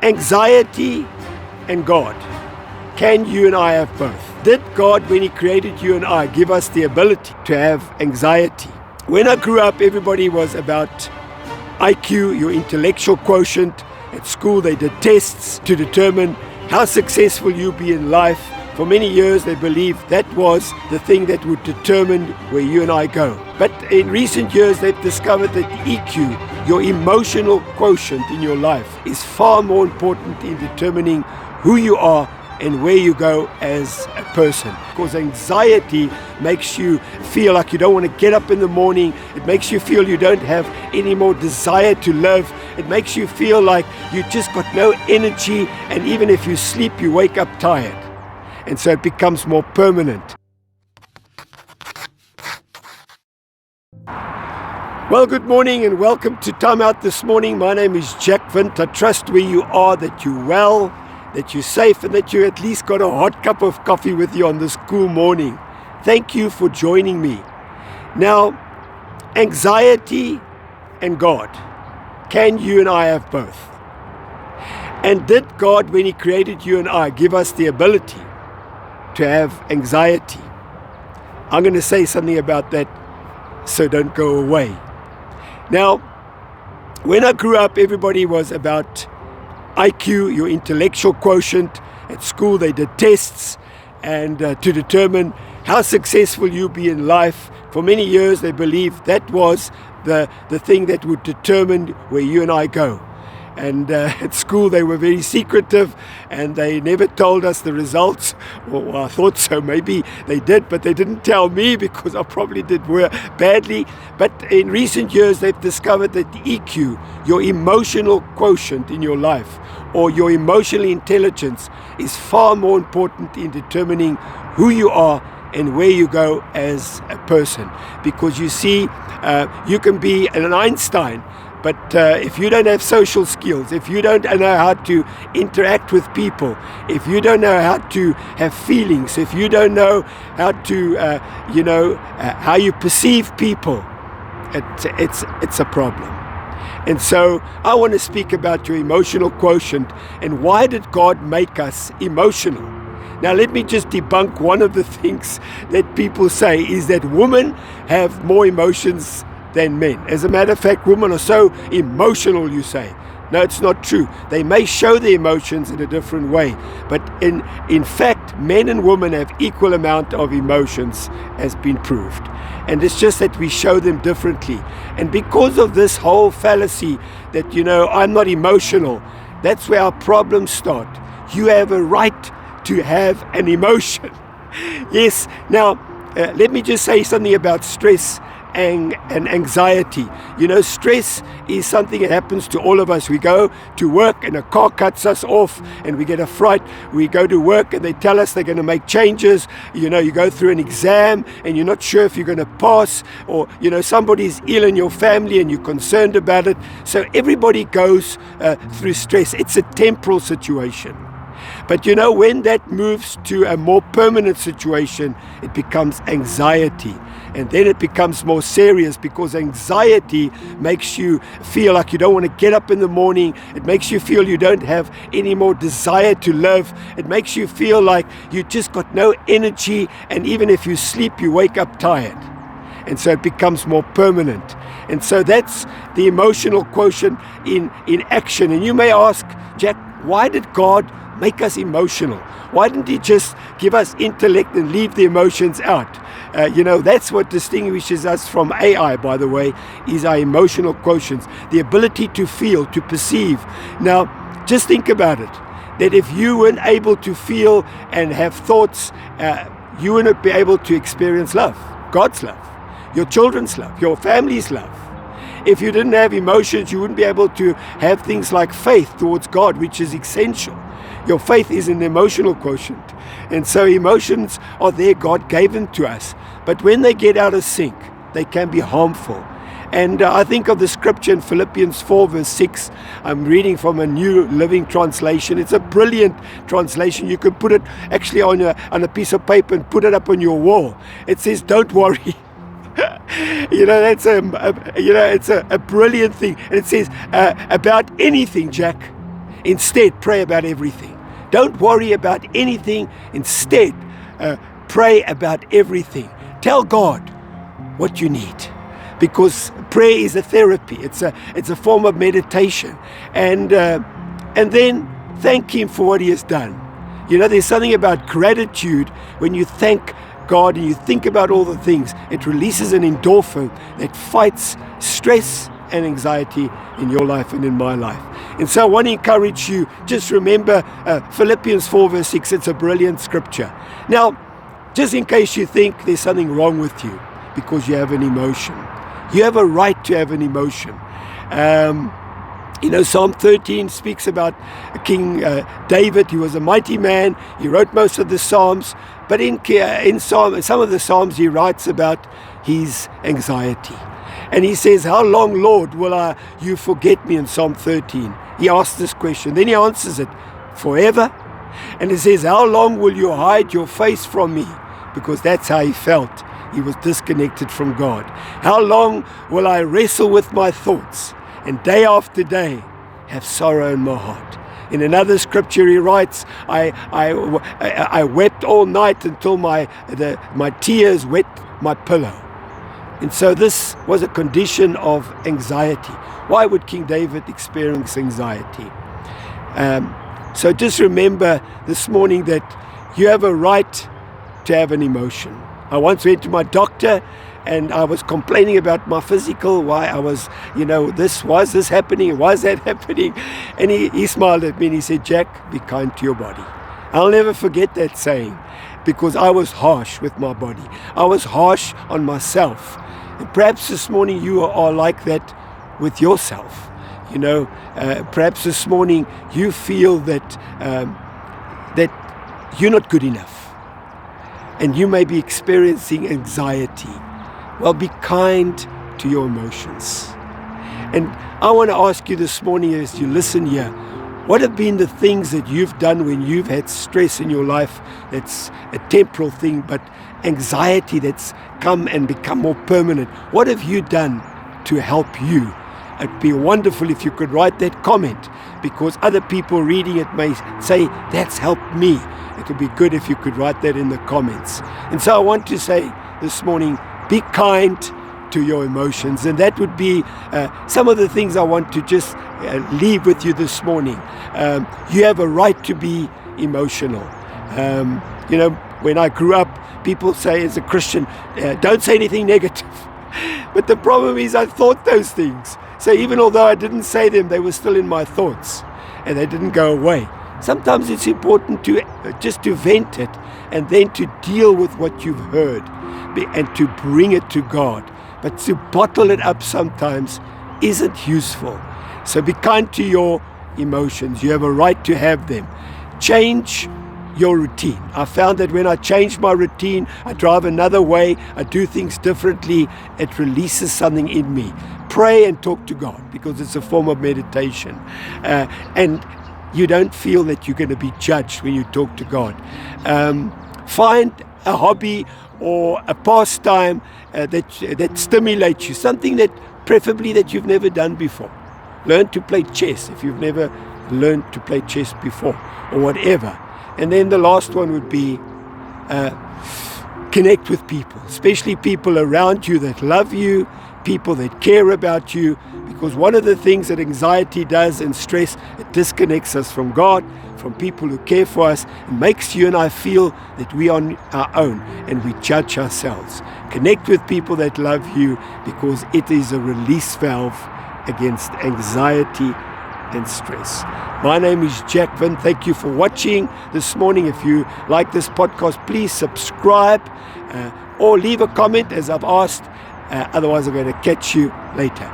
Anxiety and God. Can you and I have both? Did God, when He created you and I, give us the ability to have anxiety? When I grew up, everybody was about IQ, your intellectual quotient. At school, they did tests to determine how successful you'll be in life. For many years, they believed that was the thing that would determine where you and I go. But in recent years, they've discovered that EQ, your emotional quotient in your life, is far more important in determining who you are and where you go as a person. Because anxiety makes you feel like you don't want to get up in the morning. It makes you feel you don't have any more desire to live. It makes you feel like you just got no energy, and even if you sleep, you wake up tired. And so it becomes more permanent. Well, good morning and welcome to Timeout this morning. My name is Jack Vint. I trust where you are that you're well, that you're safe, and that you at least got a hot cup of coffee with you on this cool morning. Thank you for joining me. Now, anxiety and God. Can you and I have both? And did God, when He created you and I, give us the ability to have anxiety? I'm going to say something about that, so don't go away. Now, when I grew up, everybody was about IQ, your intellectual quotient. At school, they did tests and to determine how successful you'll be in life. For many years, they believed that was the thing that would determine where you and I go. And at school, they were very secretive and they never told us the results. Well, I thought so. Maybe they did, but they didn't tell me because I probably did badly. But in recent years, they've discovered that EQ, your emotional quotient in your life, or your emotional intelligence, is far more important in determining who you are and where you go as a person. Because you see, you can be an Einstein, but if you don't have social skills, if you don't know how to interact with people, if you don't know how to have feelings, if you don't know how to, how you perceive people, it's a problem. And so I want to speak about your emotional quotient and why did God make us emotional? Now let me just debunk one of the things that people say is that women have more emotions than men. As a matter of fact, women are so emotional, you say. No, it's not true. They may show their emotions in a different way, but in fact, men and women have equal amount of emotions, has been proved. And it's just that we show them differently. And because of this whole fallacy that, I'm not emotional, that's where our problems start. You have a right to have an emotion. Yes, now, let me just say something about stress and anxiety. Stress is something that happens to all of us. We go to work and a car cuts us off and we get a fright. We go to work and they tell us they're going to make changes. You go through an exam and you're not sure if you're going to pass, or somebody's ill in your family and you're concerned about it. So everybody goes through stress. It's a temporal situation. But when that moves to a more permanent situation, it becomes anxiety. And then it becomes more serious because anxiety makes you feel like you don't want to get up in the morning. It makes you feel you don't have any more desire to live. It makes you feel like you just got no energy. And even if you sleep, you wake up tired. And so it becomes more permanent. And so that's the emotional quotient in action. And you may ask, Jack, why did God make us emotional? Why didn't He just give us intellect and leave the emotions out? That's what distinguishes us from AI, by the way, is our emotional quotients, the ability to feel, to perceive. Now, just think about it, that if you weren't able to feel and have thoughts, you wouldn't be able to experience love, God's love, your children's love, your family's love. If you didn't have emotions, you wouldn't be able to have things like faith towards God, which is essential. Your faith is an emotional quotient. And so emotions are there. God gave them to us. But when they get out of sync, they can be harmful. And I think of the scripture in Philippians 4 verse 6. I'm reading from a New Living Translation. It's a brilliant translation. You can put it actually on a piece of paper and put it up on your wall. It says, don't worry. That's it's a brilliant thing. And it says, about anything, Jack. Instead, pray about everything. Don't worry about anything. Instead, pray about everything. Tell God what you need, because prayer is a therapy. It's a form of meditation, and then thank Him for what He has done. You know, there's something about gratitude. When you thank God and you think about all the things, it releases an endorphin that fights stress and anxiety in your life and in my life. And so I want to encourage you, just remember Philippians 4 verse 6. It's a brilliant scripture. Now, just in case you think there's something wrong with you because you have an emotion, you have a right to have an emotion. You know, Psalm 13 speaks about King David. He was a mighty man. He wrote most of the Psalms. But in some of the Psalms, he writes about his anxiety. And he says, how long, Lord, will you forget me, in Psalm 13? He asks this question. Then he answers it, forever? And he says, how long will you hide your face from me? Because that's how he felt. He was disconnected from God. How long will I wrestle with my thoughts, and day after day have sorrow in my heart? In another scripture he writes, I wept all night until my tears wet my pillow. And so this was a condition of anxiety. Why would King David experience anxiety? So just remember this morning that you have a right to have an emotion. I once went to my doctor and I was complaining about my physical, why I was, why is this happening? Why is that happening? And he smiled at me and he said, Jack, be kind to your body. I'll never forget that saying, because I was harsh with my body. I was harsh on myself. And perhaps this morning you are like that with yourself. Perhaps this morning you feel that you're not good enough. And you may be experiencing anxiety. Well, be kind to your emotions. And I want to ask you this morning as you listen here, what have been the things that you've done when you've had stress in your life that's a temporal thing, but anxiety that's come and become more permanent? What have you done to help you? It'd be wonderful if you could write that comment, because other people reading it may say, that's helped me. It would be good if you could write that in the comments. And so I want to say this morning, be kind to your emotions. And that would be some of the things I want to just leave with you this morning. You have a right to be emotional. When I grew up, people say as a Christian, don't say anything negative. But the problem is I thought those things. So even although I didn't say them, they were still in my thoughts and they didn't go away. Sometimes it's important to just to vent it and then to deal with what you've heard and to bring it to God. But to bottle it up sometimes isn't useful. So be kind to your emotions. You have a right to have them. Change your routine. I found that when I change my routine, I drive another way, I do things differently, it releases something in me. Pray and talk to God, because it's a form of meditation. And you don't feel that you're going to be judged when you talk to God. Find a hobby or a pastime that stimulates you, something that preferably that you've never done before. Learn to play chess if you've never learned to play chess before, or whatever. And then the last one would be connect with people, especially people around you that love you, people that care about you, because one of the things that anxiety does and stress, it disconnects us from God, from people who care for us, and makes you and I feel that we are on our own and we judge ourselves. Connect with people that love you, because it is a release valve against anxiety and stress. My name is Jack Vin. Thank you for watching this morning. If you like this podcast, please subscribe or leave a comment as I've asked. Otherwise, I'm going to catch you later.